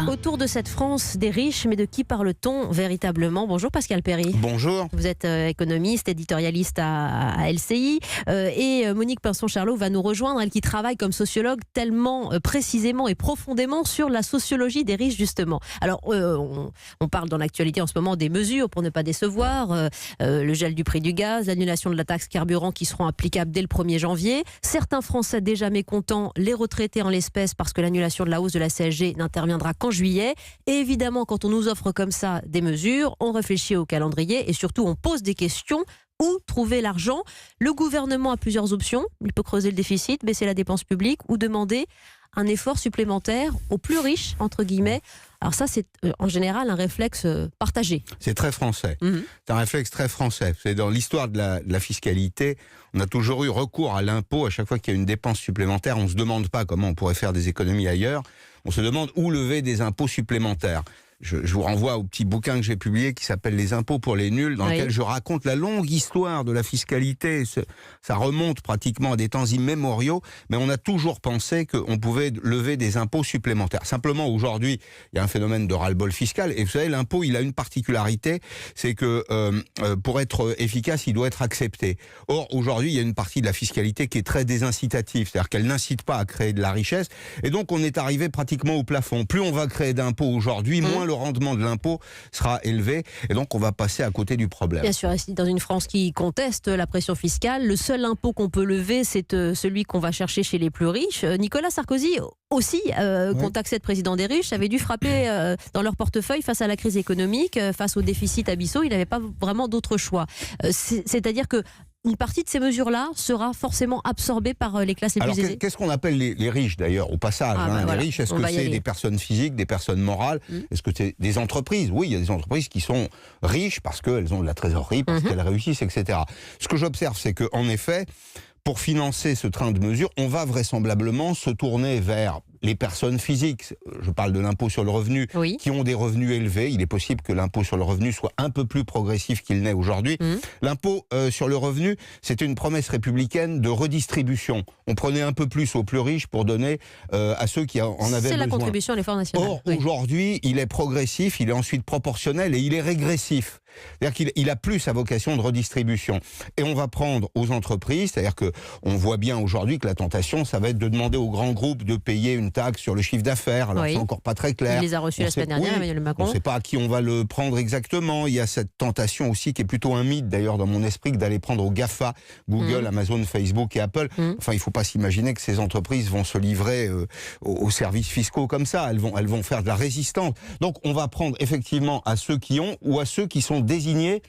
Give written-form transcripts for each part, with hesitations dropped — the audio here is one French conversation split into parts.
Autour de cette France des riches, mais de qui parle-t-on véritablement? Bonjour Pascal Perry. Bonjour. Vous êtes économiste, éditorialiste à LCI et Monique Pinson-Charlot va nous rejoindre, elle qui travaille comme sociologue tellement précisément et profondément sur la sociologie des riches justement. Alors on parle dans l'actualité en ce moment des mesures pour ne pas décevoir, le gel du prix du gaz, l'annulation de la taxe carburant qui seront applicables dès le 1er janvier. Certains Français déjà mécontents, les retraités en l'espèce parce que l'annulation de la hausse de la CSG n'interviendra qu'en juillet. Et évidemment, quand on nous offre comme ça des mesures, on réfléchit au calendrier et surtout on pose des questions. Où trouver l'argent? Le gouvernement a plusieurs options. Il peut creuser le déficit, baisser la dépense publique ou demander un effort supplémentaire aux plus riches, entre guillemets. Alors ça, c'est en général un réflexe partagé. C'est très français. C'est un réflexe très français. C'est dans l'histoire de la fiscalité, on a toujours eu recours à l'impôt. À chaque fois qu'il y a une dépense supplémentaire, on ne se demande pas comment on pourrait faire des économies ailleurs. On se demande où lever des impôts supplémentaires. Je vous renvoie au petit bouquin que j'ai publié qui s'appelle « Les impôts pour les nuls », dans lequel je raconte la longue histoire de la fiscalité. Ça remonte pratiquement à des temps immémoriaux, mais on a toujours pensé qu'on pouvait lever des impôts supplémentaires. Simplement, aujourd'hui, il y a un phénomène de ras-le-bol fiscal, et vous savez, l'impôt, il a une particularité, c'est que pour être efficace, il doit être accepté. Or, aujourd'hui, il y a une partie de la fiscalité qui est très désincitative, c'est-à-dire qu'elle n'incite pas à créer de la richesse, et donc on est arrivé pratiquement au plafond. Plus on va créer d'impôts aujourd'hui, moins le rendement de l'impôt sera élevé et donc on va passer à côté du problème. Bien sûr, dans une France qui conteste la pression fiscale, le seul impôt qu'on peut lever, c'est celui qu'on va chercher chez les plus riches. Nicolas Sarkozy aussi, contacté de président des riches, avait dû frapper dans leur portefeuille face à la crise économique, face au déficit abyssaux. Il n'avait pas vraiment d'autre choix. C'est-à-dire que une partie de ces mesures-là sera forcément absorbée par les classes les plus aisées. Alors, qu'est-ce qu'on appelle les riches, d'ailleurs, au passage Les riches, est-ce que c'est des personnes physiques, des personnes morales? Est-ce que c'est des entreprises? Oui, il y a des entreprises qui sont riches parce qu'elles ont de la trésorerie, parce qu'elles réussissent, etc. Ce que j'observe, c'est qu'en effet, pour financer ce train de mesures, on va vraisemblablement se tourner vers les personnes physiques. Je parle de l'impôt sur le revenu, qui ont des revenus élevés. Il est possible que l'impôt sur le revenu soit un peu plus progressif qu'il n'est aujourd'hui. L'impôt sur le revenu, c'était une promesse républicaine de redistribution. On prenait un peu plus aux plus riches pour donner à ceux qui en avaient besoin. C'est la contribution à l'effort national. Or, aujourd'hui, il est progressif, il est ensuite proportionnel et il est régressif. C'est-à-dire qu'il a plus sa vocation de redistribution. Et on va prendre aux entreprises, c'est-à-dire qu'on voit bien aujourd'hui que la tentation, ça va être de demander aux grands groupes de payer une taxe sur le chiffre d'affaires. Alors c'est encore pas très clair. Il les a reçus la semaine dernière, Emmanuel Macron. On ne sait pas à qui on va le prendre exactement. Il y a cette tentation aussi qui est plutôt un mythe d'ailleurs dans mon esprit, que d'aller prendre aux GAFA, Google, Amazon, Facebook et Apple. Enfin, il ne faut pas s'imaginer que ces entreprises vont se livrer aux services fiscaux comme ça. Elles vont faire de la résistance. Donc on va prendre effectivement à ceux qui ont ou à ceux qui sont désignés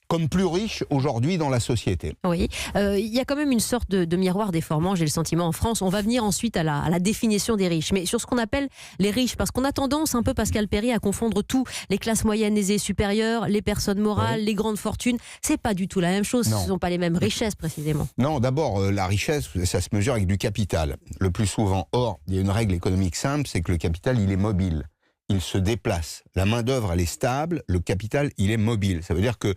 comme plus riches aujourd'hui dans la société. Oui, il y a quand même une sorte de miroir déformant, j'ai le sentiment, en France. On va venir ensuite à la définition des riches. Mais sur ce qu'on appelle les riches, parce qu'on a tendance un peu, Pascal Perry, à confondre tout. Les classes moyennes, aisées, supérieures, les personnes morales, les grandes fortunes. C'est pas du tout la même chose. Ce ne sont pas les mêmes richesses, précisément. Non, d'abord, la richesse, ça se mesure avec du capital, le plus souvent. Or, il y a une règle économique simple, c'est que le capital, il est mobile. Il se déplace. La main-d'œuvre, elle est stable. Le capital, il est mobile. Ça veut dire qu'il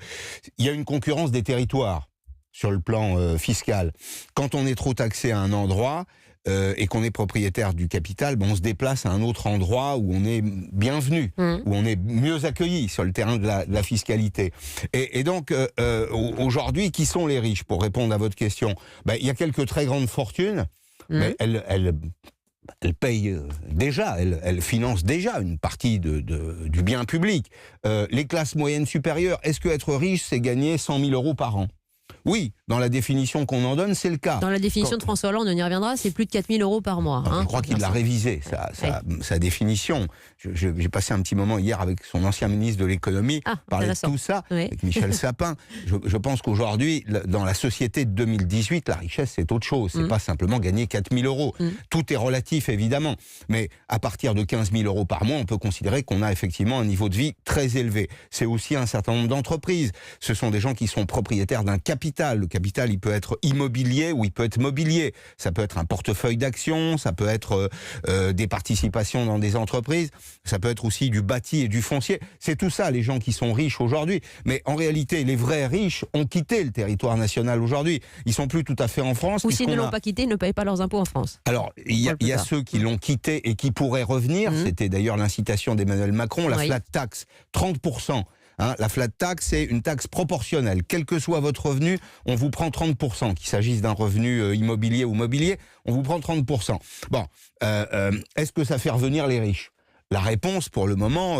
y a une concurrence des territoires sur le plan fiscal. Quand on est trop taxé à un endroit et qu'on est propriétaire du capital, on se déplace à un autre endroit où on est bienvenu, où on est mieux accueilli sur le terrain de la fiscalité. Et donc, aujourd'hui, qui sont les riches? Pour répondre à votre question, il y a quelques très grandes fortunes, mais elle paye déjà, elle finance déjà une partie du bien public. Les classes moyennes supérieures, est-ce que être riche, c'est gagner 100 000 € par an? Oui, dans la définition qu'on en donne, c'est le cas. Dans la définition de François Hollande, on y reviendra, c'est plus de 4 000 € par mois. Je crois qu'il l'a révisé, sa définition. J'ai passé un petit moment hier avec son ancien ministre de l'économie, parler de tout ça, avec Michel Sapin. Je pense qu'aujourd'hui, dans la société de 2018, la richesse, c'est autre chose. C'est pas simplement gagner 4 000 €. Tout est relatif, évidemment. Mais à partir de 15 000 € par mois, on peut considérer qu'on a effectivement un niveau de vie très élevé. C'est aussi un certain nombre d'entreprises. Ce sont des gens qui sont propriétaires d'un capital capital. Le capital, il peut être immobilier ou il peut être mobilier. Ça peut être un portefeuille d'actions, ça peut être des participations dans des entreprises, ça peut être aussi du bâti et du foncier. C'est tout ça, les gens qui sont riches aujourd'hui. Mais en réalité, les vrais riches ont quitté le territoire national aujourd'hui. Ils sont plus tout à fait en France. Ou s'ils ne l'ont pas quitté, ils ne payent pas leurs impôts en France. Alors, il y a ceux qui l'ont quitté et qui pourraient revenir. C'était d'ailleurs l'incitation d'Emmanuel Macron, la flat tax, 30%. La flat tax, c'est une taxe proportionnelle. Quel que soit votre revenu, on vous prend 30%. Qu'il s'agisse d'un revenu immobilier ou mobilier, on vous prend 30%. Bon, est-ce que ça fait revenir les riches ? La réponse, pour le moment,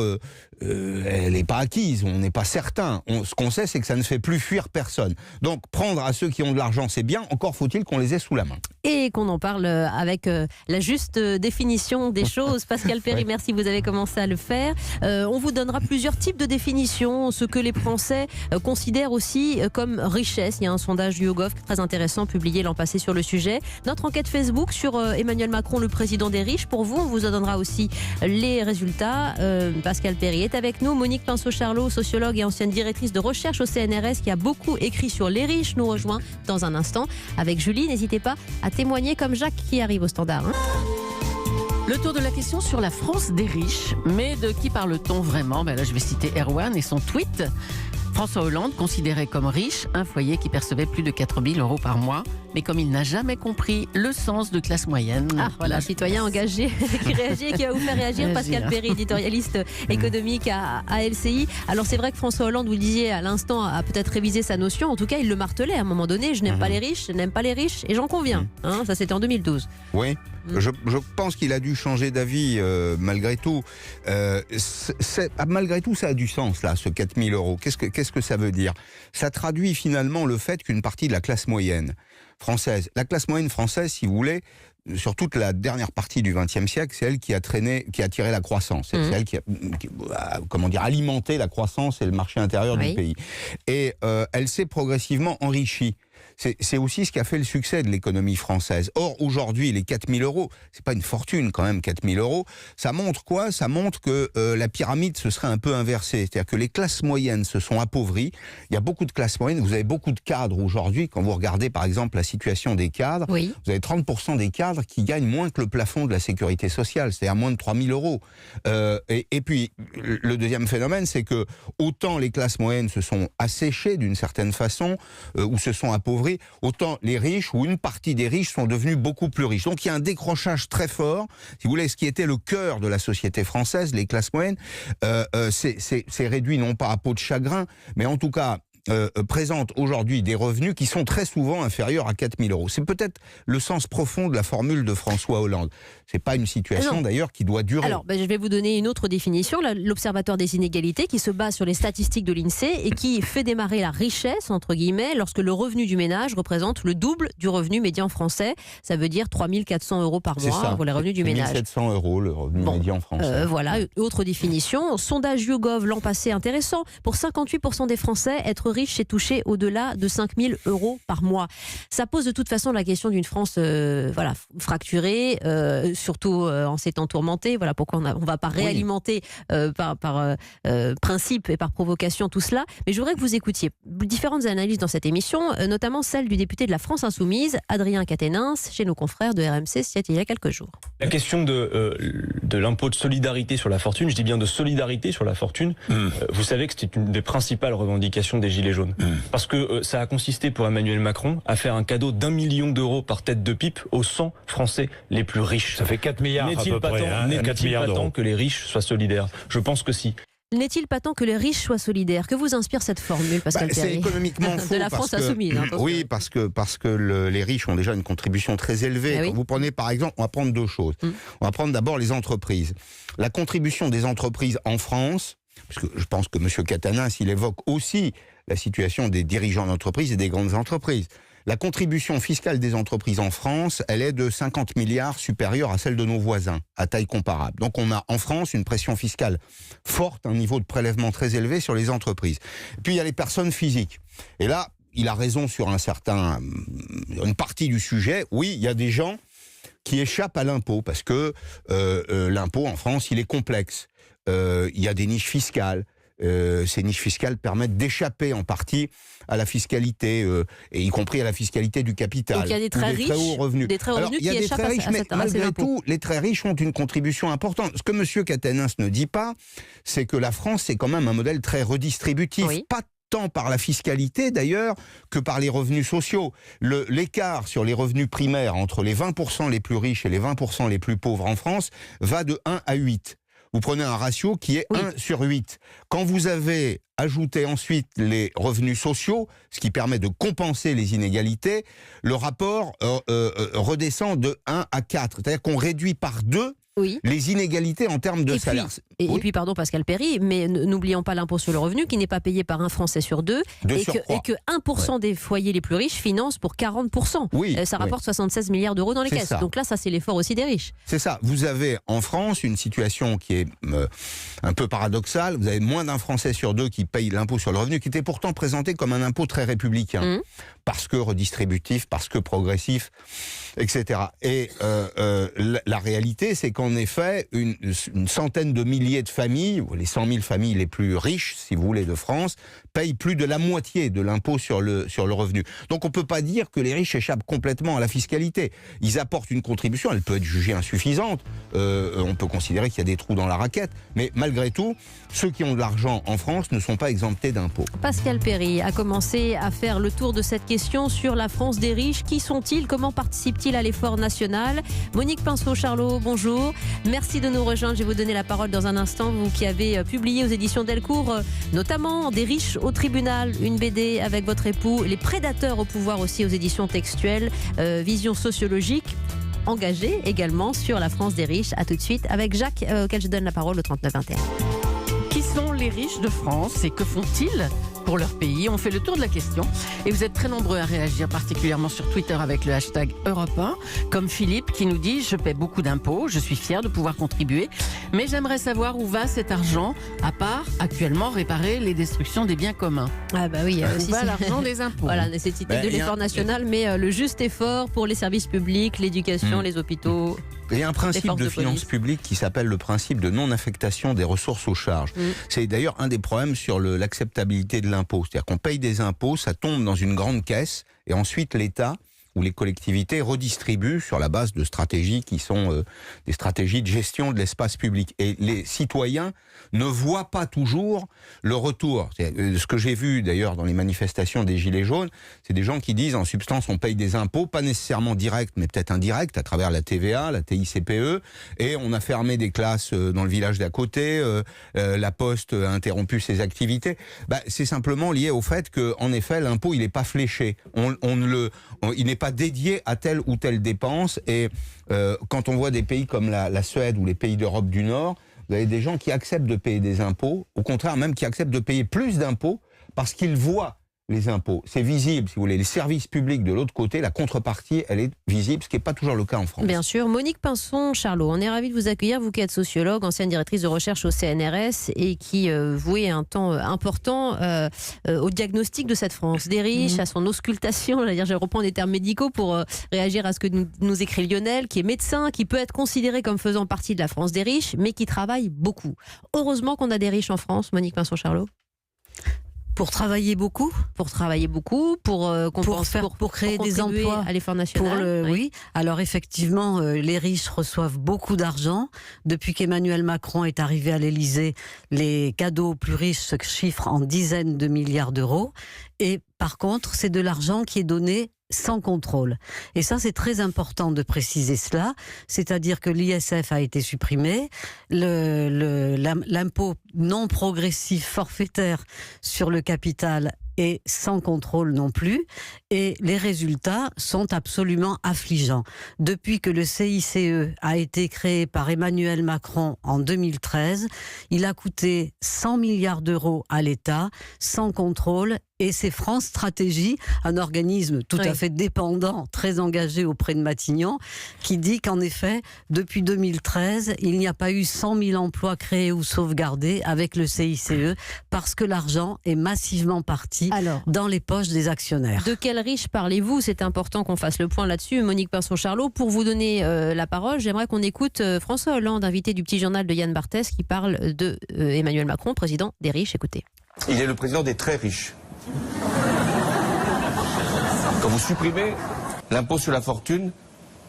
elle n'est pas acquise, on n'est pas certain. Ce qu'on sait, c'est que ça ne fait plus fuir personne. Donc, prendre à ceux qui ont de l'argent, c'est bien, encore faut-il qu'on les ait sous la main. Et qu'on en parle avec la juste définition des choses. Pascal Perry, oui. Merci, vous avez commencé à le faire. On vous donnera plusieurs types de définitions, ce que les Français considèrent aussi comme richesse. Il y a un sondage du YouGov très intéressant, publié l'an passé sur le sujet. Notre enquête Facebook sur Emmanuel Macron, le président des riches. Pour vous, on vous en donnera aussi les résultats. Pascal Perry est avec nous. Monique Pinceau-Charlot, sociologue et ancienne directrice de recherche au CNRS, qui a beaucoup écrit sur les riches, nous rejoint dans un instant avec Julie. N'hésitez pas à témoigner comme Jacques qui arrive au standard. Le tour de la question sur la France des riches. Mais de qui parle-t-on vraiment ? Là, je vais citer Erwan et son tweet. François Hollande considérait comme riche un foyer qui percevait plus de 4 000 € par mois. Mais comme il n'a jamais compris le sens de classe moyenne... Voilà, un citoyen engagé qui réagit et qui va vous faire réagir. Pascal Perry, éditorialiste économique à LCI. Alors c'est vrai que François Hollande, vous le disiez à l'instant, a peut-être révisé sa notion. En tout cas, il le martelait à un moment donné. Je n'aime pas les riches, je n'aime pas les riches. Et j'en conviens. Ça, c'était en 2012. Oui. Je pense qu'il a dû changer d'avis malgré tout. Malgré tout, ça a du sens, là, ce 4 000 €. Qu'est-ce que ça veut dire ? Ça traduit finalement le fait qu'une partie de la classe moyenne française, la classe moyenne française, si vous voulez, sur toute la dernière partie du XXe siècle, c'est elle qui a tiré la croissance. C'est elle qui a alimenté la croissance et le marché intérieur du pays. Et elle s'est progressivement enrichie. C'est aussi ce qui a fait le succès de l'économie française. Or, aujourd'hui, les 4 000 €, c'est pas une fortune quand même, 4 000 €. Ça montre quoi ? Ça montre que la pyramide se serait un peu inversée. C'est-à-dire que les classes moyennes se sont appauvries. Il y a beaucoup de classes moyennes. Vous avez beaucoup de cadres aujourd'hui. Quand vous regardez, par exemple, la situation des cadres, vous avez 30% des cadres qui gagnent moins que le plafond de la sécurité sociale, c'est-à-dire moins de 3 000 €. Et puis, le deuxième phénomène, c'est que autant les classes moyennes se sont asséchées d'une certaine façon, ou se sont appauvries, autant les riches, ou une partie des riches, sont devenus beaucoup plus riches. Donc il y a un décrochage très fort. Si vous voulez, ce qui était le cœur de la société française, les classes moyennes, c'est réduit non pas à peau de chagrin, mais en tout cas présente aujourd'hui des revenus qui sont très souvent inférieurs à 4 000 €. C'est peut-être le sens profond de la formule de François Hollande. C'est pas une situation d'ailleurs qui doit durer. Alors, je vais vous donner une autre définition, l'Observatoire des inégalités, qui se base sur les statistiques de l'INSEE et qui fait démarrer la richesse, entre guillemets, lorsque le revenu du ménage représente le double du revenu médian français. Ça veut dire 3 400 € par mois pour les revenus du ménage. 1 700 € le revenu médian français. Voilà, autre définition. Sondage YouGov l'an passé intéressant. Pour 58% des Français, être riche, c'est toucher au-delà de 5 000 € par mois. Ça pose de toute façon la question d'une France fracturée, surtout en ces temps tourmentés. Voilà pourquoi on ne va pas réalimenter par principe et par provocation tout cela. Mais je voudrais que vous écoutiez différentes analyses dans cette émission, notamment celle du député de la France Insoumise, Adrien Quatennens, chez nos confrères de RMC, c'était il y a quelques jours. La question de l'impôt de solidarité sur la fortune, je dis bien de solidarité sur la fortune, vous savez que c'était une des principales revendications des Gilets jaunes. Parce que ça a consisté pour Emmanuel Macron à faire un cadeau d'1 million € par tête de pipe aux 100 Français les plus riches. Ça fait 4 milliards à peu près. N'est-il pas temps que les riches soient solidaires ? Je pense que si. N'est-il pas temps que les riches soient solidaires ? Que vous inspire cette formule, Pascal Perry ? C'est économiquement faux. De la France insoumise. Oui, parce que les riches ont déjà une contribution très élevée. Quand vous prenez par exemple, on va prendre deux choses. On va prendre d'abord les entreprises. La contribution des entreprises en France, parce que je pense que M. Quatennens, il évoque aussi la situation des dirigeants d'entreprises et des grandes entreprises. La contribution fiscale des entreprises en France, elle est de 50 milliards supérieure à celle de nos voisins, à taille comparable. Donc on a en France une pression fiscale forte, un niveau de prélèvement très élevé sur les entreprises. Et puis il y a les personnes physiques. Et là, il a raison sur une partie du sujet. Oui, il y a des gens qui échappent à l'impôt, parce que l'impôt en France, il est complexe. Il y a des niches fiscales. ces niches fiscales permettent d'échapper en partie à la fiscalité, et y compris à la fiscalité du capital. Donc il y a des très riches, hauts revenus. Des très hauts revenus qui échappent à mais malgré impôt. tout, les très riches ont une contribution importante. Ce que M. Catanins ne dit pas, c'est que la France, c'est quand même un modèle très redistributif. Oui. Pas tant par la fiscalité d'ailleurs que par les revenus sociaux. L'écart sur les revenus primaires entre les 20% les plus riches et les 20% les plus pauvres en France va de 1 à 8. Vous prenez un ratio qui est 1 sur 8. Quand vous avez ajouté ensuite les revenus sociaux, ce qui permet de compenser les inégalités, le rapport redescend de 1 à 4. C'est-à-dire qu'on réduit par 2 les inégalités en termes de salaire. Et puis, pardon Pascal Perry, mais n'oublions pas l'impôt sur le revenu qui n'est pas payé par un Français sur 2 et que 1% des foyers les plus riches financent pour 40%. Ça rapporte 76 milliards d'euros dans les caisses. Donc là, ça c'est l'effort aussi des riches. C'est ça. Vous avez en France une situation qui est un peu paradoxale. Vous avez moins d'un Français sur 2 qui paye l'impôt sur le revenu, qui était pourtant présenté comme un impôt très républicain. Parce que redistributif, parce que progressif, etc. Et la réalité, c'est qu'en effet, une centaine de milliers de familles, les 100 000 familles les plus riches, si vous voulez, de France, payent plus de la moitié de l'impôt sur le revenu. Donc on ne peut pas dire que les riches échappent complètement à la fiscalité. Ils apportent une contribution, elle peut être jugée insuffisante, on peut considérer qu'il y a des trous dans la raquette, mais malgré tout, ceux qui ont de l'argent en France ne sont pas exemptés d'impôts. Pascal Perry a commencé à faire le tour de cette question sur la France des riches. Qui sont-ils? Comment participent-ils à l'effort national? Monique Pinceau-Charlot, bonjour. Merci de nous rejoindre. Je vais vous donner la parole dans un instant. Vous qui avez publié aux éditions Delcourt, notamment Des riches au tribunal, une BD avec votre époux, Les prédateurs au pouvoir aussi aux éditions Textuelles, vision sociologique. Engagé également sur la France des riches. À tout de suite avec Jacques, auquel je donne la parole au 39-21. Qui sont les riches de France et que font-ils pour leur pays? On fait le tour de la question et vous êtes très nombreux à réagir, particulièrement sur Twitter avec le hashtag Europe 1, comme Philippe qui nous dit: je paie beaucoup d'impôts, je suis fier de pouvoir contribuer, mais j'aimerais savoir où va cet argent, à part actuellement réparer les destructions des biens communs. Ah bah oui, où va l'argent des impôts? Voilà, nécessité de l'effort national, mais le juste effort pour les services publics, l'éducation, les hôpitaux. Il y a un principe de finances publiques qui s'appelle le principe de non-affectation des ressources aux charges. C'est d'ailleurs un des problèmes sur l'acceptabilité de l'impôt. C'est-à-dire qu'on paye des impôts, ça tombe dans une grande caisse, et ensuite l'État ou les collectivités redistribuent sur la base de stratégies qui sont des stratégies de gestion de l'espace public. Et les citoyens ne voient pas toujours le retour. Ce que j'ai vu d'ailleurs dans les manifestations des Gilets jaunes, c'est des gens qui disent en substance on paye des impôts, pas nécessairement directs, mais peut-être indirects, à travers la TVA, la TICPE, et on a fermé des classes dans le village d'à côté, la Poste a interrompu ses activités. C'est simplement lié au fait qu'en effet l'impôt il n'est pas fléché. Il n'est pas dédié à telle ou telle dépense, et quand on voit des pays comme la Suède ou les pays d'Europe du Nord, vous avez des gens qui acceptent de payer des impôts, au contraire même qui acceptent de payer plus d'impôts parce qu'ils voient les impôts. C'est visible, si vous voulez, les services publics de l'autre côté, la contrepartie, elle est visible, ce qui n'est pas toujours le cas en France. Bien sûr. Monique Pinceau-Charlot, on est ravis de vous accueillir, vous qui êtes sociologue, ancienne directrice de recherche au CNRS et qui vouait un temps important au diagnostic de cette France des riches, à son auscultation, je reprends des termes médicaux pour réagir à ce que nous écrit Lionel, qui est médecin, qui peut être considéré comme faisant partie de la France des riches, mais qui travaille beaucoup. Heureusement qu'on a des riches en France, Monique Pinceau-Charlot. Pour travailler beaucoup, pour créer des emplois à l'effort national. Oui. Alors effectivement, les riches reçoivent beaucoup d'argent. Depuis qu'Emmanuel Macron est arrivé à l'Élysée, les cadeaux aux plus riches se chiffrent en dizaines de milliards d'euros. Et par contre, c'est de l'argent qui est donné sans contrôle. Et ça, c'est très important de préciser cela. C'est-à-dire que l'ISF a été supprimé, l'impôt non progressif forfaitaire sur le capital et sans contrôle non plus, et les résultats sont absolument affligeants. Depuis que le CICE a été créé par Emmanuel Macron en 2013, il a coûté 100 milliards d'euros à l'État, sans contrôle, et c'est France Stratégie, un organisme tout à fait dépendant, très engagé auprès de Matignon, qui dit qu'en effet, depuis 2013, il n'y a pas eu 100 000 emplois créés ou sauvegardés avec le CICE, parce que l'argent est massivement parti reparti dans les poches des actionnaires. De quels riches parlez-vous? C'est important qu'on fasse le point là-dessus. Monique Pinson-Charlot, pour vous donner la parole, j'aimerais qu'on écoute François Hollande, invité du Petit Journal de Yann Barthès, qui parle de Emmanuel Macron, président des riches. Écoutez. Il est le président des très riches. Quand vous supprimez l'impôt sur la fortune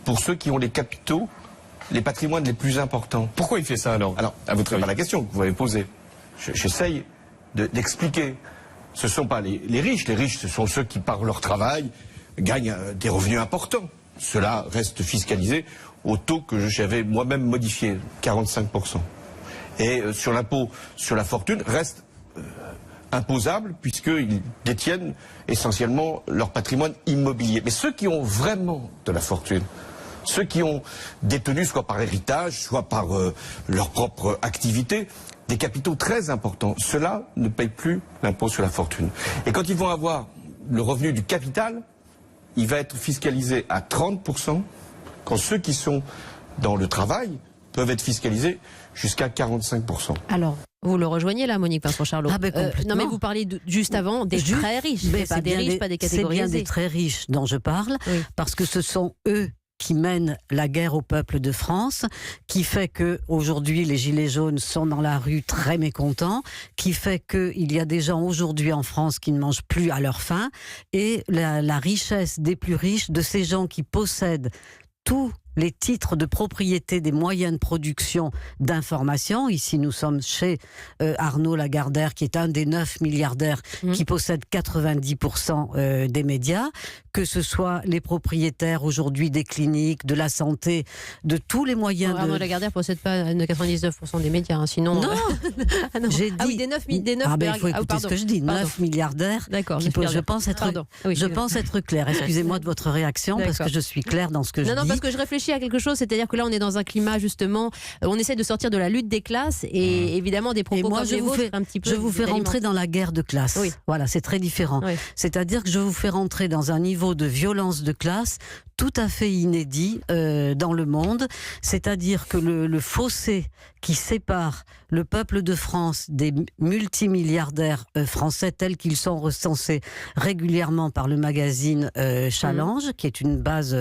pour ceux qui ont les capitaux, les patrimoines les plus importants. Pourquoi il fait ça alors? À votre avis, la question que vous m'avez posée, j'essaye d'expliquer. Ce ne sont pas les riches. Les riches, ce sont ceux qui, par leur travail, gagnent des revenus importants. Cela reste fiscalisé au taux que j'avais moi-même modifié, 45%. Et sur l'impôt sur la fortune, reste imposable puisqu'ils détiennent essentiellement leur patrimoine immobilier. Mais ceux qui ont vraiment de la fortune, ceux qui ont détenu soit par héritage, soit par leur propre activité, des capitaux très importants, ceux-là ne payent plus l'impôt sur la fortune. Et quand ils vont avoir le revenu du capital, il va être fiscalisé à 30%, quand ceux qui sont dans le travail peuvent être fiscalisés jusqu'à 45%. Alors, vous le rejoignez là, Monique Pinson-Charlot? Complètement. Non, mais vous parliez juste avant des très riches. Mais pas des riches, pas des catégories. C'est bien des très riches dont je parle, parce que ce sont eux qui mènent la guerre au peuple de France, qui fait que aujourd'hui les gilets jaunes sont dans la rue très mécontents, qui fait qu'il y a des gens aujourd'hui en France qui ne mangent plus à leur faim, et la richesse des plus riches, de ces gens qui possèdent tous les titres de propriété des moyens de production d'information. Ici, nous sommes chez Arnaud Lagardère, qui est un des 9 milliardaires qui possède 90% des médias, que ce soit les propriétaires aujourd'hui des cliniques, de la santé, de tous les moyens de... Arnaud Lagardère ne possède pas 99% des médias, hein, sinon... Non, j'ai dit... oui, des 9 il faut écouter ce que je dis. 9 milliardaires. D'accord, je pense être claire. Excusez-moi de votre réaction, parce que je suis claire dans ce que je dis. Non, parce que je réfléchis à quelque chose, c'est-à-dire que là on est dans un climat justement, on essaie de sortir de la lutte des classes et évidemment des propos comme les vôtres, un petit peu. Je vous fais rentrer dans la guerre de classe. Oui. Voilà, c'est très différent. Oui. C'est-à-dire que je vous fais rentrer dans un niveau de violence de classe tout à fait inédit dans le monde. C'est-à-dire que le fossé qui sépare le peuple de France des multimilliardaires français tels qu'ils sont recensés régulièrement par le magazine Challenge, qui est une base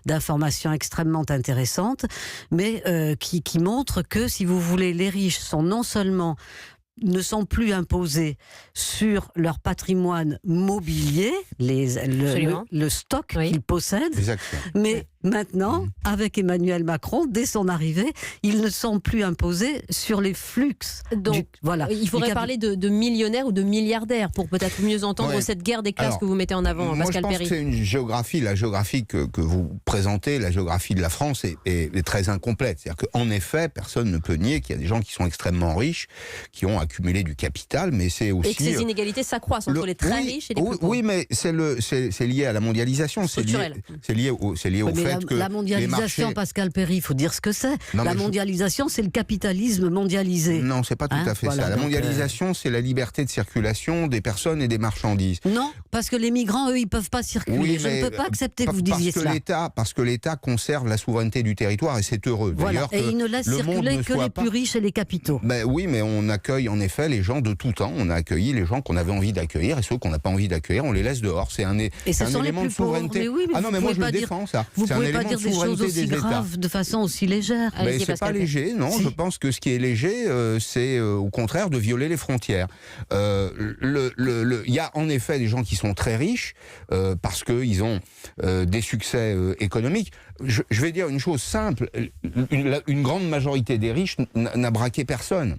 d'information extrêmement intéressante, mais qui montre que, si vous voulez, les riches sont non seulement ne sont plus imposés sur leur patrimoine mobilier, le stock qu'ils possèdent, mais maintenant, avec Emmanuel Macron, dès son arrivée, ils ne sont plus imposés sur les flux. Donc, il faudrait parler de millionnaires ou de milliardaires pour peut-être mieux entendre cette guerre des classes que vous mettez en avant, Pascal Perry. Moi, je pense que c'est une géographie, la géographie que vous présentez, la géographie de la France est très incomplète. C'est-à-dire qu'en effet, personne ne peut nier qu'il y a des gens qui sont extrêmement riches, qui ont accumulé du capital, mais c'est aussi... Et que ces inégalités s'accroissent entre les très riches et les plus pauvres. Oui, mais c'est lié à la mondialisation. C'est lié au fait que la mondialisation, marchés... Pascal Perry, il faut dire ce que c'est. La mondialisation, c'est le capitalisme mondialisé. Non, c'est pas tout à fait ça. La mondialisation, c'est la liberté de circulation des personnes et des marchandises. Non, parce que les migrants, eux, ils peuvent pas circuler. Oui, je ne peux pas accepter que vous disiez cela. Parce que l'État conserve la souveraineté du territoire et c'est heureux. Voilà. Et il ne laisse circuler que les plus riches et les capitaux. Oui, mais on accueille en effet les gens de tout temps. On a accueilli les gens qu'on avait envie d'accueillir et ceux qu'on n'a pas envie d'accueillir, on les laisse dehors. C'est un élément de souveraineté. Ah non, mais moi je le défends, ça. Vous ne pouvez pas dire des choses aussi graves de façon aussi légère. Mais c'est pas léger, non. Je pense que ce qui est léger, c'est au contraire de violer les frontières. Il y a en effet des gens qui sont très riches parce qu'ils ont des succès économiques. Je vais dire une chose simple. Une grande majorité des riches n'a braqué personne.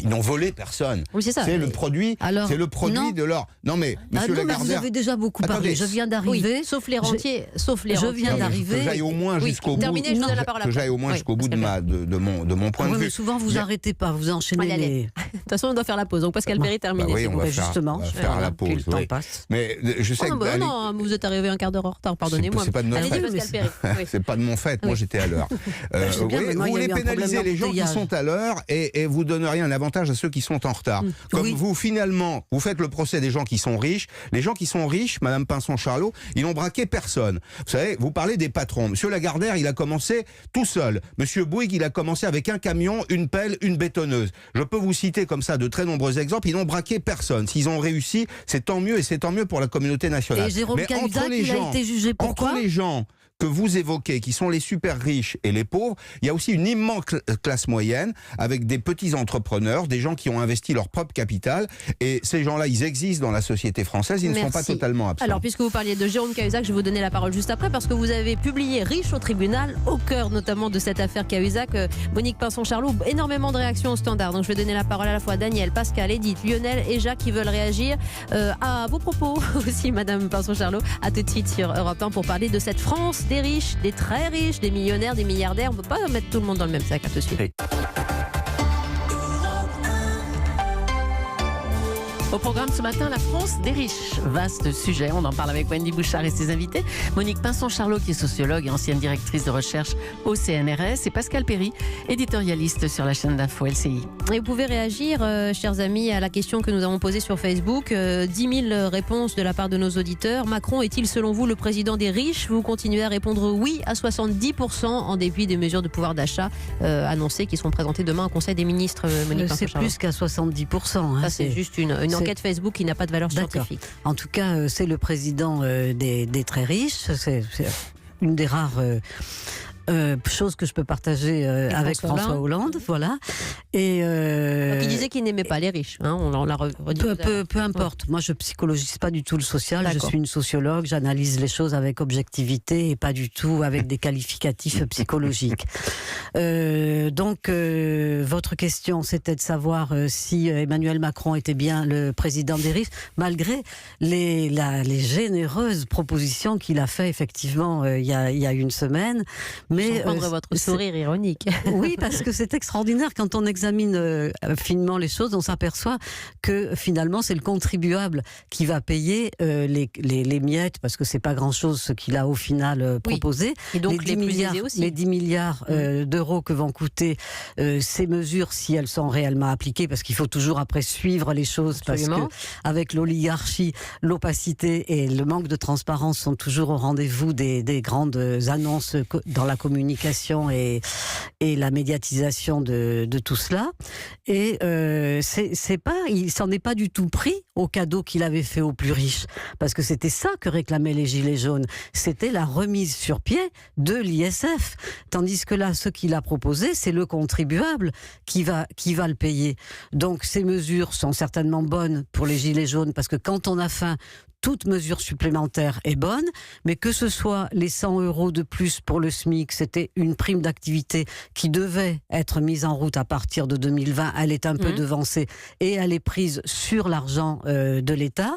Ils n'ont volé personne. Oui, c'est ça. C'est le produit, de leur... Non mais, monsieur Lagardère... Vous avez déjà beaucoup parlé. Je viens d'arriver. Sauf les rentiers. Je viens d'arriver. Que j'aille au moins jusqu'au bout. Terminé, je vous donne la parole après. Que j'aille au moins jusqu'au bout de mon point de vue. Mais souvent, vous n'arrêtez pas. Vous enchaînez les... De toute façon, on doit faire la pause. Donc, Pascal Perry, terminé. Oui, on va faire la pause. Le temps passe. Mais je sais que... Non, vous êtes arrivé un quart d'heure en retard, pardonnez-moi. C'est pas de notre fait. C'est pas de mon fait. Moi, j'étais à l'heure. Vous voulez pénaliser les gens qui sont à l'heure et vous donneriez un avantage à ceux qui sont en retard. Comme vous, finalement, vous faites le procès des gens qui sont riches. Les gens qui sont riches, Madame Pinson-Charlot, ils n'ont braqué personne. Vous savez, vous parlez des patrons. Monsieur Lagardère, il a commencé tout seul. Monsieur Bouygues, il a commencé avec un camion, une pelle, une bétonneuse. Je peux vous citer citer comme ça de très nombreux exemples. Ils n'ont braqué personne. S'ils ont réussi, c'est tant mieux, et c'est tant mieux pour la communauté nationale. Et Jérôme Cahuzac, il a été jugé pourquoi ? Entre les gens que vous évoquez, qui sont les super riches et les pauvres, il y a aussi une immense classe moyenne, avec des petits entrepreneurs, des gens qui ont investi leur propre capital, et ces gens-là, ils existent dans la société française, ils ne sont pas totalement absents. Alors, puisque vous parliez de Jérôme Cahuzac, je vais vous donner la parole juste après, parce que vous avez publié Riche au tribunal, au cœur notamment de cette affaire Cahuzac. Monique Pinson-Charlot, énormément de réactions au standard, donc je vais donner la parole à la fois à Daniel, Pascal, Edith, Lionel et Jacques qui veulent réagir à vos propos aussi, Madame Pinson-Charlot. À tout de suite sur Europe 1 pour parler de cette France des riches, des très riches, des millionnaires, des milliardaires. On ne peut pas mettre tout le monde dans le même sac. À tout de suite. Au programme ce matin, la France des riches. Vaste sujet, on en parle avec Wendy Bouchard et ses invités. Monique Pinson-Charlot, qui est sociologue et ancienne directrice de recherche au CNRS, et Pascal Perry, éditorialiste sur la chaîne d'info LCI. Et vous pouvez réagir, chers amis, à la question que nous avons posée sur Facebook. 10 000 réponses de la part de nos auditeurs. Macron est-il, selon vous, le président des riches ? Vous continuez à répondre oui à 70%, en dépit des mesures de pouvoir d'achat annoncées qui seront présentées demain au Conseil des ministres. Monique c'est Pinson-Charlot. plus qu'à 70%. Hein, ça, c'est juste une enquête Facebook qui n'a pas de valeur scientifique. En tout cas, c'est le président des très riches. C'est une des rares chose que je peux partager avec François Hollande, voilà. Et donc il disait qu'il n'aimait pas les riches. Hein, on l'a redit. Peu importe. Moi, je psychologise pas du tout le social. D'accord. Je suis une sociologue. J'analyse les choses avec objectivité et pas du tout avec des qualificatifs psychologiques. Donc, votre question, c'était de savoir si Emmanuel Macron était bien le président des riches, malgré les généreuses propositions qu'il a fait effectivement il y a une semaine. Mais votre sourire ironique. Oui, parce que c'est extraordinaire quand on examine finement les choses, on s'aperçoit que finalement c'est le contribuable qui va payer les miettes, parce que c'est pas grand-chose ce qu'il a au final proposé. Et donc les 10 milliards, aussi. Les 10 milliards d'euros que vont coûter ces mesures si elles sont réellement appliquées, parce qu'il faut toujours après suivre les choses. Absolument. Parce que avec l'oligarchie, l'opacité et le manque de transparence sont toujours au rendez-vous des grandes annonces dans la communication et la médiatisation de tout cela. Et il s'en est pas du tout pris au cadeau qu'il avait fait aux plus riches, parce que c'était ça que réclamaient les Gilets jaunes. C'était la remise sur pied de l'ISF. Tandis que là, ce qu'il a proposé, c'est le contribuable qui va le payer. Donc ces mesures sont certainement bonnes pour les Gilets jaunes, parce que quand on a faim, toute mesure supplémentaire est bonne, mais que ce soit les 100 € de plus pour le SMIC, c'était une prime d'activité qui devait être mise en route à partir de 2020, elle est un peu devancée et elle est prise sur l'argent de l'État,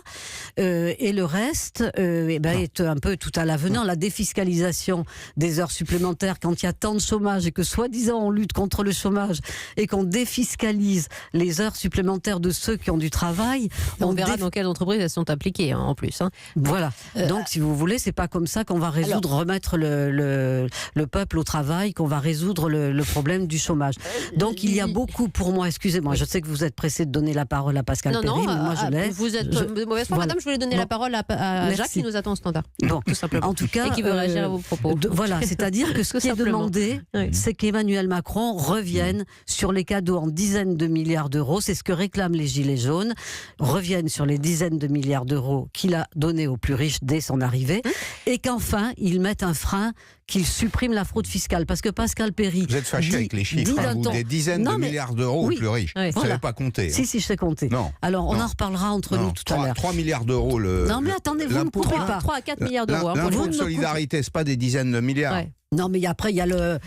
et le reste est un peu tout à l'avenant. La défiscalisation des heures supplémentaires, quand il y a tant de chômage et que soi-disant on lutte contre le chômage et qu'on défiscalise les heures supplémentaires de ceux qui ont du travail, on verra dans quelles entreprises elles sont appliquées. En plus. Hein. Voilà. Donc, si vous voulez, c'est pas comme ça qu'on va remettre le peuple au travail, qu'on va résoudre le problème du chômage. Donc, il y a beaucoup, pour moi, excusez-moi, je sais que vous êtes pressé de donner la parole à Pascal Perry, mais moi je l'ai. Vous êtes de mauvaise foi, madame, je voulais donner la parole à Jacques qui nous attend au standard. Bon, tout simplement. En tout cas, et qui veut réagir à vos propos. Voilà, c'est-à-dire que ce qui est demandé, c'est qu'Emmanuel Macron revienne sur les cadeaux en dizaines de milliards d'euros, c'est ce que réclament les Gilets jaunes, revienne sur les dizaines de milliards d'euros qu'il a donné aux plus riches dès son arrivée, et qu'enfin, il mette un frein, qu'il supprime la fraude fiscale. Parce que Pascal Perry... Vous êtes fâché avec les chiffres, des dizaines de milliards d'euros aux plus riches. Vous ne savez pas compter. Si, je sais compter. Non. Alors, on en reparlera entre nous tout à l'heure. 3 milliards d'euros Non, mais attendez, vous ne coupez pas. 3 à 4 milliards d'euros. L'impôt de solidarité, ce n'est pas des dizaines de milliards. Ouais. Non, mais après, il y a le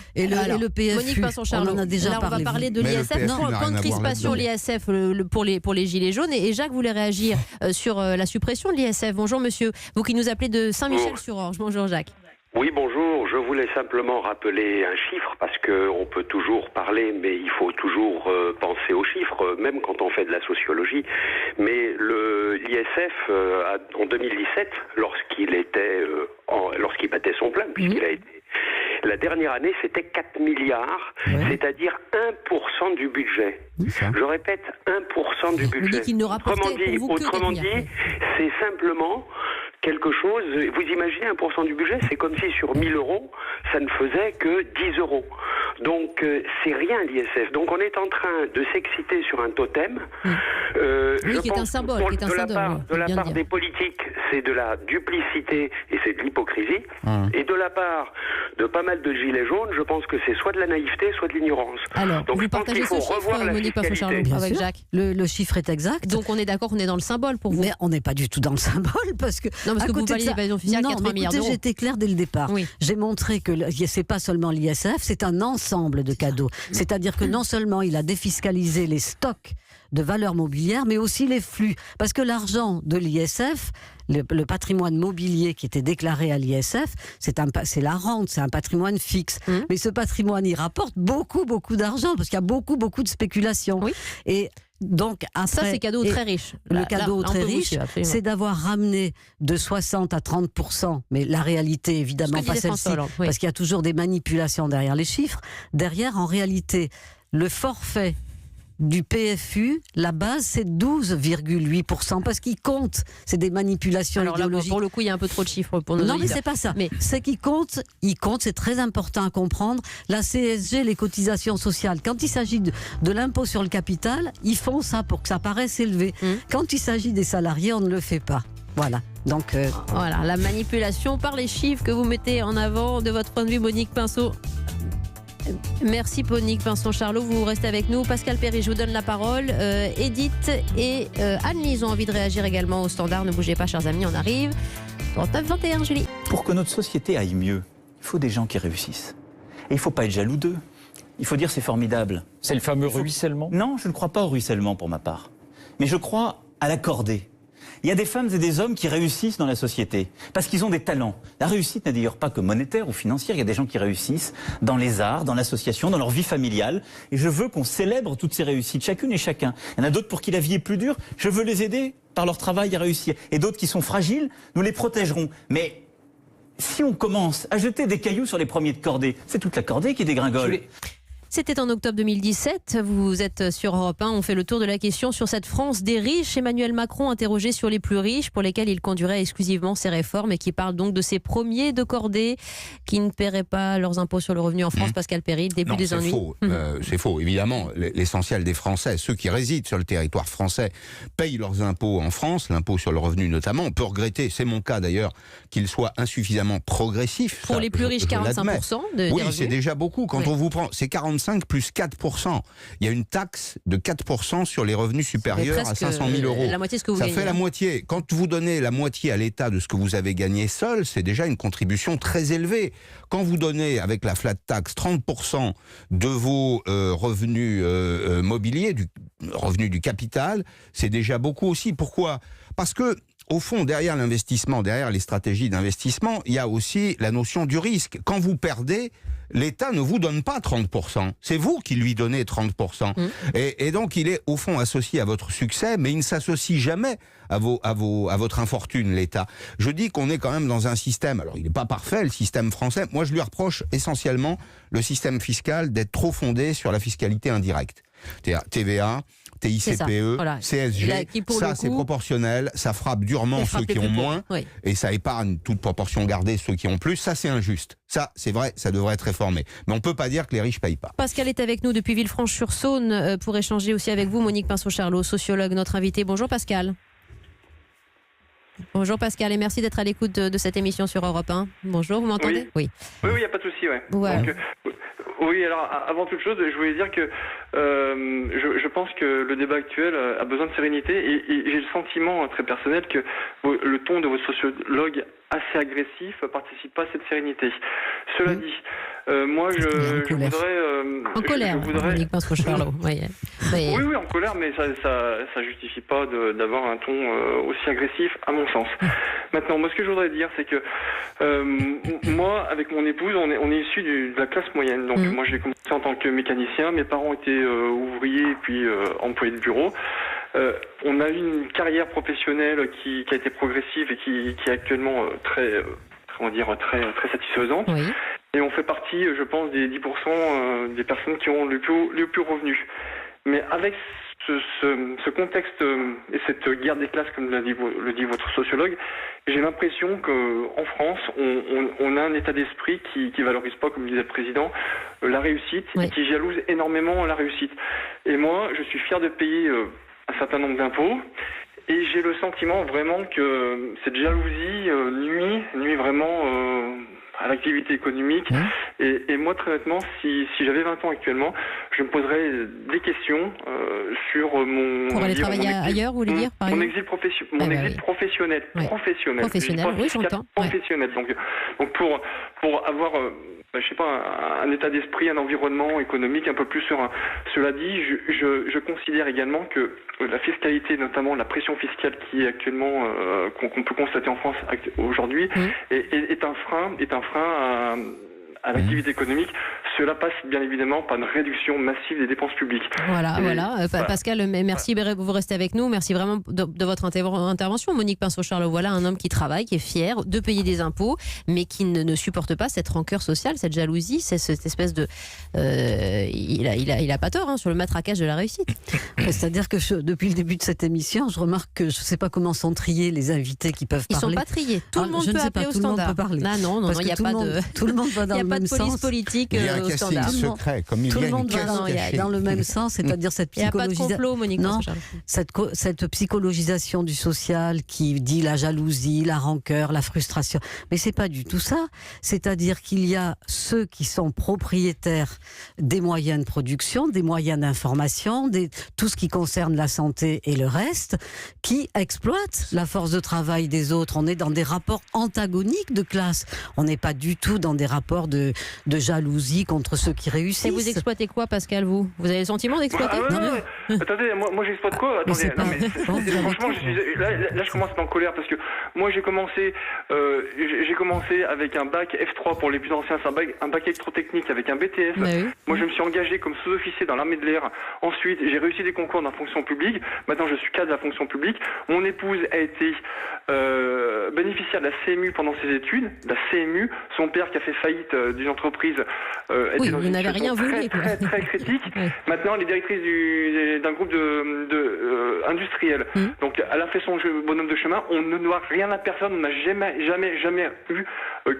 PFU. Monique Pinson-Charlot, on en a déjà parlé. On va parler de l'ISF. Point de crispation, l'ISF pour les Gilets jaunes. Et Jacques voulait réagir sur la suppression de l'ISF. Bonjour, monsieur. Vous qui nous appelez de Saint-Michel-sur-Orge. Bonjour, Jacques. Oui, bonjour. Je voulais simplement rappeler un chiffre, parce qu'on peut toujours parler, mais il faut toujours penser aux chiffres, même quand on fait de la sociologie. Mais l'ISF, en 2017, lorsqu'il battait son plein, puisqu'il a été... La dernière année, c'était 4 milliards, c'est-à-dire 1% du budget. Je répète, 1% du budget. Autrement dit, c'est simplement quelque chose... Vous imaginez 1% du budget, c'est comme si sur 1000 €, ça ne faisait que 10 €. Donc c'est rien l'ISF. Donc on est en train de s'exciter sur un totem. Oui, qui est un symbole. De la part des politiques, c'est de la duplicité et c'est de l'hypocrisie. Et de la part de pas mal de gilets jaunes, je pense que c'est soit de la naïveté, soit de l'ignorance. Alors, donc vous partagez ce chiffre, Monique Pinson-Charlot, avec Jacques. Le chiffre est exact. Donc on est d'accord, on est dans le symbole pour vous. Mais on n'est pas du tout dans le symbole parce que. Non, parce que vous parliez d'évasion fiscale, 80 milliards d'euros. J'étais claire dès le départ. Oui. J'ai montré que c'est pas seulement l'ISF, c'est un ensemble de cadeaux. C'est-à-dire que non seulement il a défiscalisé les stocks de valeurs mobilières, mais aussi les flux. Parce que l'argent de l'ISF, le patrimoine mobilier qui était déclaré à l'ISF, c'est la rente, c'est un patrimoine fixe. Mais ce patrimoine, il rapporte beaucoup d'argent, parce qu'il y a beaucoup de spéculation. Oui. Et donc après, ça, c'est cadeau aux très riches. Le cadeau aux très riches, c'est d'avoir ramené de 60 à 30%, mais la réalité, évidemment, pas celle-ci, parce qu'il y a toujours des manipulations derrière les chiffres. Derrière, en réalité, le forfait du PFU, la base, c'est 12,8%, parce qu'il compte, c'est des manipulations idéologiques. Pour le coup, il y a un peu trop de chiffres pour nos Non, mais c'est pas ça. Mais c'est qu'il compte, c'est très important à comprendre. La CSG, les cotisations sociales, quand il s'agit de l'impôt sur le capital, ils font ça pour que ça paraisse élevé. Quand il s'agit des salariés, on ne le fait pas. Voilà. Donc, voilà, la manipulation par les chiffres que vous mettez en avant de votre point de vue, Monique Pinson. Merci Monique Pinson-Charlot, vous restez avec nous. Pascal Perry, je vous donne la parole. Edith et Anne-Lise ont envie de réagir également au standard. Ne bougez pas, chers amis, on arrive. 39-21, Julie. Pour que notre société aille mieux, il faut des gens qui réussissent. Et il ne faut pas être jaloux d'eux. Il faut dire c'est formidable. C'est le fameux ruissellement ? Non, je ne crois pas au ruissellement pour ma part. Mais je crois à la cordée. Il y a des femmes et des hommes qui réussissent dans la société parce qu'ils ont des talents. La réussite n'est d'ailleurs pas que monétaire ou financière. Il y a des gens qui réussissent dans les arts, dans l'association, dans leur vie familiale. Et je veux qu'on célèbre toutes ces réussites, chacune et chacun. Il y en a d'autres pour qui la vie est plus dure. Je veux les aider par leur travail à réussir. Et d'autres qui sont fragiles, nous les protégerons. Mais si on commence à jeter des cailloux sur les premiers de cordée, c'est toute la cordée qui dégringole. C'était en octobre 2017, vous êtes sur Europe 1, on fait le tour de la question sur cette France des riches. Emmanuel Macron interrogé sur les plus riches pour lesquels il conduirait exclusivement ses réformes et qui parle donc de ces premiers de cordée qui ne paieraient pas leurs impôts sur le revenu en France. Pascal Perry, début des ennuis. C'est faux, évidemment. L'essentiel des Français, ceux qui résident sur le territoire français, payent leurs impôts en France, l'impôt sur le revenu notamment. On peut regretter, c'est mon cas d'ailleurs, qu'il soit insuffisamment progressif. Pour les plus riches, 45% de oui, c'est déjà beaucoup. Quand on vous prend, c'est 45 plus 4%. Il y a une taxe de 4% sur les revenus supérieurs à 500 000 euros. La moitié de ce que vous gagnez. Ça fait la moitié. Quand vous donnez la moitié à l'État de ce que vous avez gagné seul, c'est déjà une contribution très élevée. Quand vous donnez avec la flat tax 30% de vos revenus mobiliers, du revenu du capital, c'est déjà beaucoup aussi. Pourquoi ? Parce que au fond, derrière l'investissement, derrière les stratégies d'investissement, il y a aussi la notion du risque. Quand vous perdez, l'État ne vous donne pas 30%. C'est vous qui lui donnez 30%. Et donc, il est au fond associé à votre succès, mais il ne s'associe jamais à votre infortune, l'État. Je dis qu'on est quand même dans un système, alors il n'est pas parfait, le système français. Moi, je lui reproche essentiellement le système fiscal d'être trop fondé sur la fiscalité indirecte. C'est-à-dire TVA, TICPE, voilà. CSG, ça c'est proportionnel, ça frappe durement ceux qui ont moins, et ça épargne toute proportion gardée ceux qui ont plus, ça c'est injuste. Ça c'est vrai, ça devrait être réformé. Mais on ne peut pas dire que les riches ne payent pas. Pascal est avec nous depuis Villefranche-sur-Saône pour échanger aussi avec vous, Monique Pinson-Charlot, sociologue, notre invité. Bonjour Pascal. Bonjour Pascal et merci d'être à l'écoute de cette émission sur Europe 1. Bonjour, vous m'entendez ? Oui, il n'y a pas de souci, ouais. Donc, oui, alors avant toute chose, je voulais dire que je pense que le débat actuel a besoin de sérénité et j'ai le sentiment très personnel que le ton de votre sociologue assez agressif participe pas à cette sérénité. Cela dit, moi je voudrais... en colère, Monique Pinson-Charlot. Oui, en colère, mais ça justifie pas d'avoir un ton aussi agressif, à mon sens. Maintenant, moi ce que je voudrais dire, c'est que moi, avec mon épouse, on est issus de la classe moyenne. Donc moi j'ai commencé en tant que mécanicien, mes parents étaient ouvriers et puis employés de bureau. On a eu une carrière professionnelle qui a été progressive et qui est actuellement très satisfaisante. Oui. Et on fait partie, je pense, des 10% des personnes qui ont le plus revenu. Mais avec ce contexte et cette guerre des classes, comme le dit votre sociologue, j'ai l'impression qu'en France, on a un état d'esprit qui valorise pas, comme disait le président, la réussite, et qui jalouse énormément la réussite. Et moi, je suis fier de payer un certain nombre d'impôts, et j'ai le sentiment vraiment que cette jalousie nuit vraiment à l'activité économique. Et moi, très honnêtement, si j'avais 20 ans actuellement, je me poserais des questions sur mon... Pour aller travailler ailleurs, vous voulez dire, par mon exemple exil, professionnel. Professionnel, oui, j'entends. Professionnel. Donc pour avoir... je sais pas, un état d'esprit, un environnement économique un peu plus serein. Cela dit, je considère également que la fiscalité, notamment la pression fiscale qui est actuellement qu'on peut constater en France aujourd'hui, est un frein à l'activité économique. Cela passe bien évidemment par une réduction massive des dépenses publiques. Voilà. Pascal, merci, vous restez avec nous. Merci vraiment de votre intervention. Monique Pinson-Charlot, voilà un homme qui travaille, qui est fier de payer des impôts, mais qui ne supporte pas cette rancœur sociale, cette jalousie, cette espèce de... il a pas tort sur le matraquage de la réussite. C'est-à-dire que depuis le début de cette émission, je remarque que je ne sais pas comment sont triés les invités qui peuvent parler. Ils ne sont pas triés. Tout le monde peut appeler au standard. Non, il n'y a pas de... Tout le monde va dans le même sens. Police politique il y a un casting secret, comme tout le monde va dans le même sens, c'est-à-dire cette psychologisation. Cette psychologisation du social qui dit la jalousie, la rancœur, la frustration. Mais c'est pas du tout ça. C'est-à-dire qu'il y a ceux qui sont propriétaires des moyens de production, des moyens d'information, tout ce qui concerne la santé et le reste, qui exploitent la force de travail des autres. On est dans des rapports antagoniques de classe. On n'est pas du tout dans des rapports de jalousie contre ceux qui réussissent. Et vous exploitez quoi, Pascal, vous avez le sentiment d'exploiter Attendez, moi j'exploite quoi? Attendez, franchement, là je commence à être en colère parce que moi j'ai commencé avec un bac F3 pour les plus anciens, c'est un bac électrotechnique avec un BTS. Moi je me suis engagé comme sous-officier dans l'armée de l'air. Ensuite, j'ai réussi des concours dans la fonction publique. Maintenant, je suis cadre de la fonction publique. Mon épouse a été bénéficiaire de la CMU pendant ses études. La CMU, son père qui a fait faillite d'une entreprise était dans une situation très critique. Maintenant, elle est directrice d'un groupe industriel. Donc, elle a fait son bonhomme de chemin. On ne doit rien à personne. On n'a jamais eu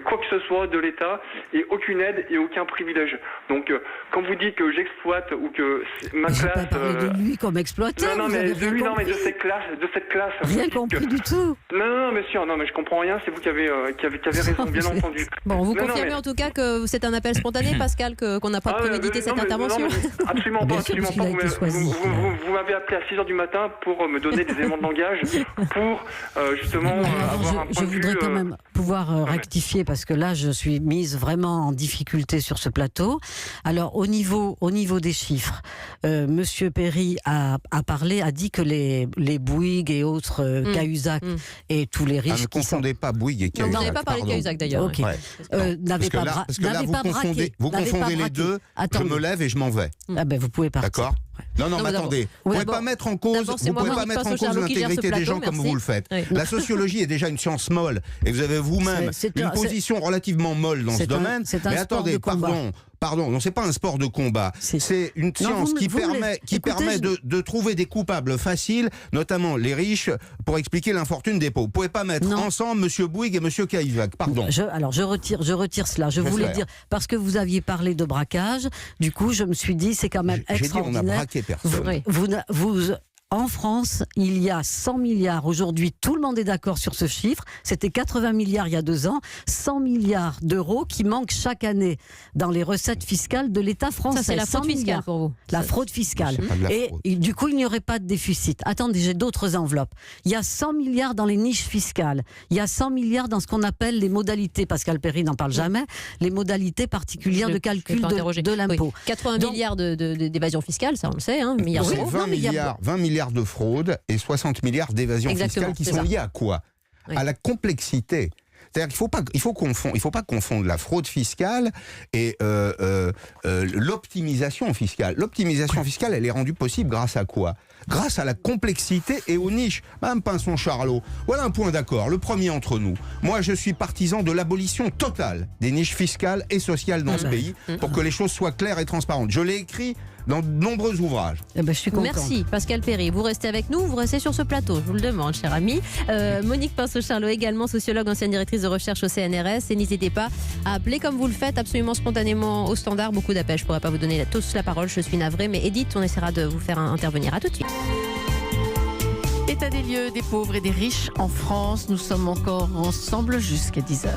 quoi que ce soit de l'État et aucune aide et aucun privilège. Donc, quand vous dites que j'exploite ou que ma classe... Pas parler de lui comme exploiteur. Non, mais de lui, non, mais de cette classe. Rien compris du tout. Non, monsieur, non, mais je comprends rien. C'est vous qui avez raison, bien entendu. Bon, vous confirmez en tout cas que c'est un appel spontané, Pascal, qu'on n'a pas prémédité cette intervention. Absolument pas. Vous m'avez appelé à 6h du matin pour me donner des éléments de langage pour justement avoir un point de vue... Je voudrais quand même pouvoir rectifier parce que là, je suis mise vraiment en difficulté sur ce plateau. Alors, au niveau des chiffres, Monsieur Perry a dit que les Bouygues et autres Cahuzac et tous les riches... ne confondez pas Bouygues et Cahuzac. Vous n'avez pas parlé de Cahuzac d'ailleurs. Ok. N'avez pas braqué. Vous confondez les deux. Je me lève et je m'en vais. Vous pouvez partir. D'accord. Non, mais attendez, vous ne pouvez pas mettre en cause l'intégrité des gens comme vous le faites. La sociologie est déjà une science molle et vous avez vous-même une position relativement molle dans ce domaine. Mais attendez, pardon, non, c'est pas un sport de combat. C'est une science qui permet de trouver des coupables faciles, notamment les riches, pour expliquer l'infortune des pauvres. Vous pouvez pas mettre ensemble Monsieur Bouygues et Monsieur Cahuzac. Pardon. Je retire cela. Je voulais dire parce que vous aviez parlé de braquage. Du coup, je me suis dit c'est quand même extraordinaire. J'ai dit on a braqué personne. En France, il y a 100 milliards. Aujourd'hui, tout le monde est d'accord sur ce chiffre. C'était 80 milliards il y a 2 ans. 100 milliards d'euros qui manquent chaque année dans les recettes fiscales de l'État français. Ça, c'est la fraude fiscale pour vous. La fraude fiscale. Et du coup, il n'y aurait pas de déficit. Attendez, j'ai d'autres enveloppes. Il y a 100 milliards dans les niches fiscales. Il y a 100 milliards dans ce qu'on appelle les modalités, Pascal Perry n'en parle jamais, les modalités particulières de calcul de l'impôt. 80 milliards d'évasion fiscale, ça on le sait, milliards d'euros. 20 milliards de fraude et 60 milliards d'évasion fiscale qui sont liés à quoi ? À la complexité. C'est-à-dire qu'il faut pas confondre la fraude fiscale et l'optimisation fiscale. L'optimisation fiscale, elle est rendue possible grâce à quoi ? grâce à la complexité et aux niches. Madame Pinson-Charlot, voilà un point d'accord, le premier entre nous. Moi, je suis partisan de l'abolition totale des niches fiscales et sociales dans ce pays pour que les choses soient claires et transparentes. Je l'ai écrit dans de nombreux ouvrages. Eh ben, je suis contente. Merci Pascal Perry. Vous restez avec nous, vous restez sur ce plateau, je vous le demande, cher ami. Monique Pinson-Charlot, également sociologue, ancienne directrice de recherche au CNRS. Et n'hésitez pas à appeler comme vous le faites, absolument spontanément au standard. Beaucoup d'appels, je ne pourrais pas vous donner tous la parole, je suis navrée. Mais Edith, on essaiera de vous faire intervenir. À tout de suite. État des lieux des pauvres et des riches en France. Nous sommes encore ensemble jusqu'à 10h.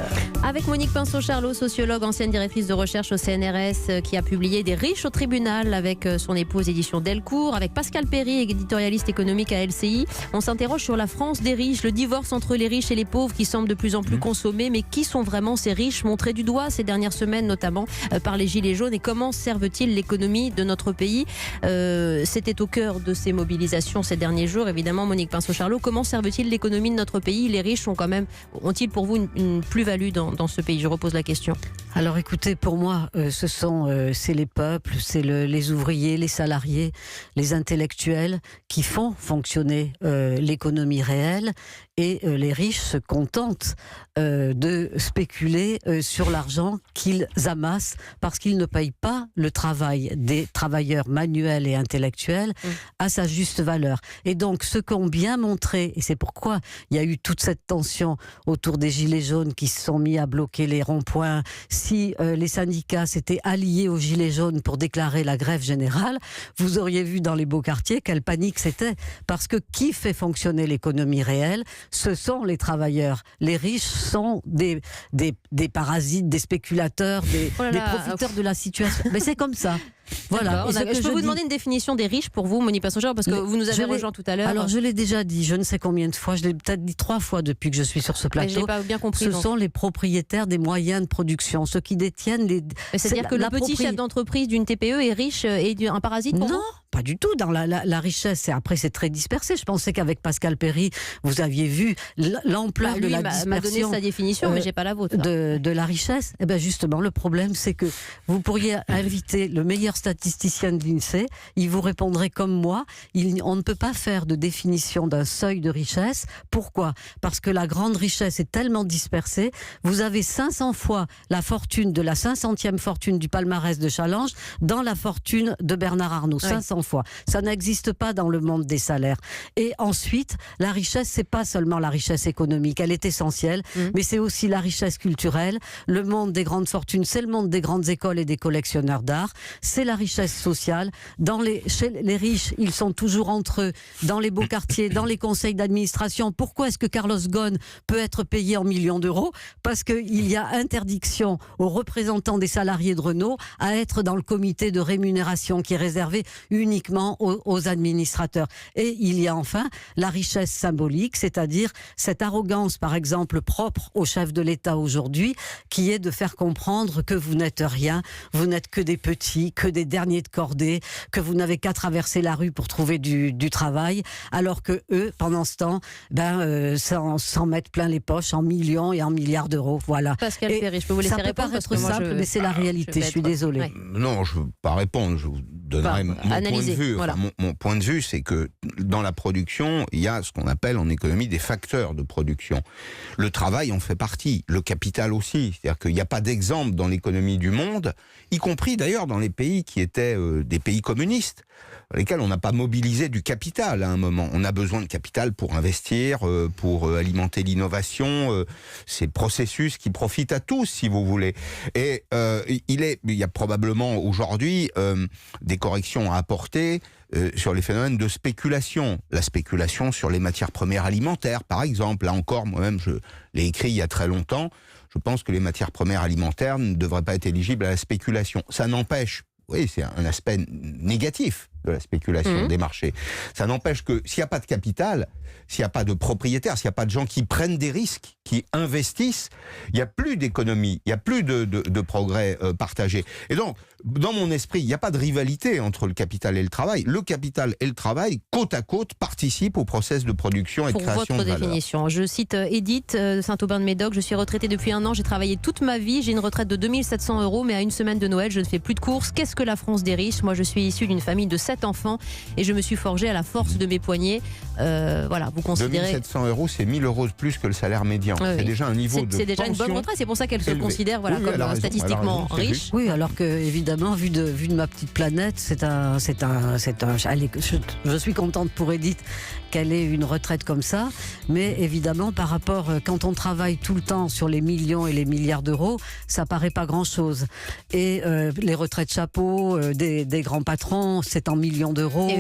Avec Monique Pinson-Charlot, sociologue, ancienne directrice de recherche au CNRS, qui a publié Des riches au tribunal avec son épouse, édition Delcourt. Avec Pascal Perry, éditorialiste économique à LCI. On s'interroge sur la France des riches, le divorce entre les riches et les pauvres qui semble de plus en plus consommé. Mais qui sont vraiment ces riches, montrés du doigt ces dernières semaines, notamment par les Gilets jaunes, et comment servent-ils l'économie de notre pays? C'était au cœur de ces mobilisations ces derniers jours, évidemment. Monique Pinson-Charlot, comment servent-ils l'économie de notre pays? Les riches ont-ils pour vous une plus-value dans ce pays? Je repose la question. Alors écoutez, pour moi, c'est les peuples, c'est les ouvriers, les salariés, les intellectuels qui font fonctionner l'économie réelle, et les riches se contentent de spéculer sur l'argent qu'ils amassent parce qu'ils ne payent pas le travail des travailleurs manuels et intellectuels à sa juste valeur. Et donc, ce qu'ont bien montré, et c'est pourquoi il y a eu toute cette tension autour des Gilets jaunes qui se sont mis à bloquer les ronds-points. Si les syndicats s'étaient alliés aux Gilets jaunes pour déclarer la grève générale, vous auriez vu dans les beaux quartiers quelle panique c'était. Parce que qui fait fonctionner l'économie réelle? Ce sont les travailleurs. Les riches sont des parasites, des spéculateurs, des profiteurs de la situation. Mais c'est comme ça. Voilà. Je peux vous demander une définition des riches pour vous, Monique Pinson-Charlot, parce que vous nous avez rejoint tout à l'heure. Alors, je l'ai déjà dit, je ne sais combien de fois, je l'ai peut-être dit 3 fois depuis que je suis sur ce plateau. Mais je n'ai pas bien compris. Ce sont les propriétaires des moyens de production, ceux qui détiennent les... C'est-à-dire que le petit chef d'entreprise d'une TPE est riche et un parasite pour vous ? Non, pas du tout. Dans la richesse, après c'est très dispersé. Je pensais qu'avec Pascal Perry, vous aviez vu l'ampleur de la dispersion. M'a donné sa définition, mais j'ai pas la vôtre. De la richesse. Et bien justement, le problème, c'est que vous pourriez inviter le meilleur statisticien de l'INSEE, il vous répondrait comme moi, on ne peut pas faire de définition d'un seuil de richesse. Pourquoi? Parce que la grande richesse est tellement dispersée. Vous avez 500 fois la fortune de la 500e fortune du palmarès de Challenge dans la fortune de Bernard Arnault. 500 fois. Ça n'existe pas dans le monde des salaires. Et ensuite, la richesse, c'est pas seulement la richesse économique, elle est essentielle, mais c'est aussi la richesse culturelle. Le monde des grandes fortunes, c'est le monde des grandes écoles et des collectionneurs d'art. C'est la richesse sociale. Chez les riches, ils sont toujours entre eux, dans les beaux quartiers, dans les conseils d'administration. Pourquoi est-ce que Carlos Ghosn peut être payé en millions d'euros? Parce qu'il y a interdiction aux représentants des salariés de Renault à être dans le comité de rémunération qui est réservé uniquement aux administrateurs. Et il y a enfin la richesse symbolique, c'est-à-dire cette arrogance, par exemple, propre au chef de l'État aujourd'hui, qui est de faire comprendre que vous n'êtes rien, vous n'êtes que des petits, que des derniers de cordée, que vous n'avez qu'à traverser la rue pour trouver du travail, alors que eux, pendant ce temps, s'en mettent plein les poches en millions et en milliards d'euros. Voilà. Pascal Perry, je peux vous laisser répondre parce que moi, simple, mais c'est la réalité. Je suis désolée. Ouais. Non, je ne veux pas répondre. Je vous donnerai mon point de vue. Voilà. Enfin, mon point de vue, c'est que dans la production, il y a ce qu'on appelle en économie des facteurs de production. Le travail en fait partie, le capital aussi. C'est-à-dire qu'il n'y a pas d'exemple dans l'économie du monde, y compris d'ailleurs dans les pays qui étaient des pays communistes, dans lesquels on n'a pas mobilisé du capital à un moment. On a besoin de capital pour investir, pour alimenter l'innovation, ces processus qui profitent à tous, si vous voulez. Et il y a probablement aujourd'hui des corrections à apporter sur les phénomènes de spéculation. La spéculation sur les matières premières alimentaires, par exemple. Là encore, moi-même, je l'ai écrit il y a très longtemps. Je pense que les matières premières alimentaires ne devraient pas être éligibles à la spéculation. Ça n'empêche, oui, c'est un aspect négatif de la spéculation des marchés. Ça n'empêche que s'il n'y a pas de capital, s'il n'y a pas de propriétaires, s'il n'y a pas de gens qui prennent des risques, qui investissent, il n'y a plus d'économie, il n'y a plus de progrès partagé. Et donc, dans mon esprit, il n'y a pas de rivalité entre le capital et le travail. Le capital et le travail, côte à côte, participent au process de production et de création de valeur. Pour votre définition, je cite Edith Saint-Aubin-de-Médoc, je suis retraitée depuis 1 an, j'ai travaillé toute ma vie, j'ai une retraite de 2 700 €, mais à une semaine de Noël, je ne fais plus de courses. Qu'est-ce que la France des riches? Moi, je suis issue d'une famille de 7 enfants et je me suis forgée à la force de mes poignets. Voilà, vous considérez... 2700 €, c'est 1000 € de plus que le salaire médian. Oui, c'est déjà un niveau de C'est déjà une bonne pension retraite, c'est pour ça qu'elle se élevé. considère comme statistiquement riche. Oui, alors que évidemment, vu de ma petite planète, je suis contente pour Edith qu'elle ait une retraite comme ça, mais évidemment, par rapport, quand on travaille tout le temps sur les millions et les milliards d'euros, ça paraît pas grand-chose. Et les retraites chapeau des grands patrons, c'est en millions d'euros,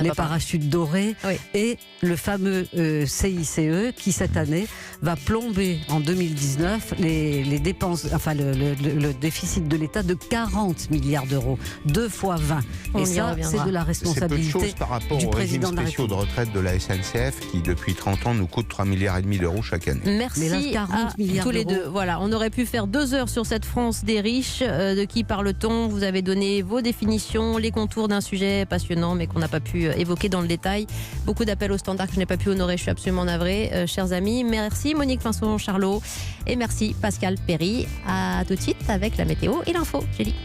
les parachutes dorés, oui. et le fameux CICE qui, cette année, va plomber en 2019 les dépenses, enfin le déficit de l'État de 40 milliards d'euros, 2 fois 20. Et ça, c'est de la responsabilité c'est peu de choses par rapport du aux régimes président de la spéciaux de retraite de la SNCF qui, depuis 30 ans, nous coûtent 3,5 milliards d'euros chaque année. Merci Mais là, 40 milliards tous les d'euros. deux. Voilà, on aurait pu faire 2 heures sur cette France des riches. De qui parle-t-on? Vous avez donné vos définitions, les contours d'un sujet passionnant, mais qu'on n'a pas pu évoquer dans le détail. Beaucoup d'appels au standard que je n'ai pas pu honorer. Je suis absolument navrée, chers amis. Merci Monique Pinson-Charlot et merci Pascal Perry. À tout de suite avec la météo et l'info. Julie.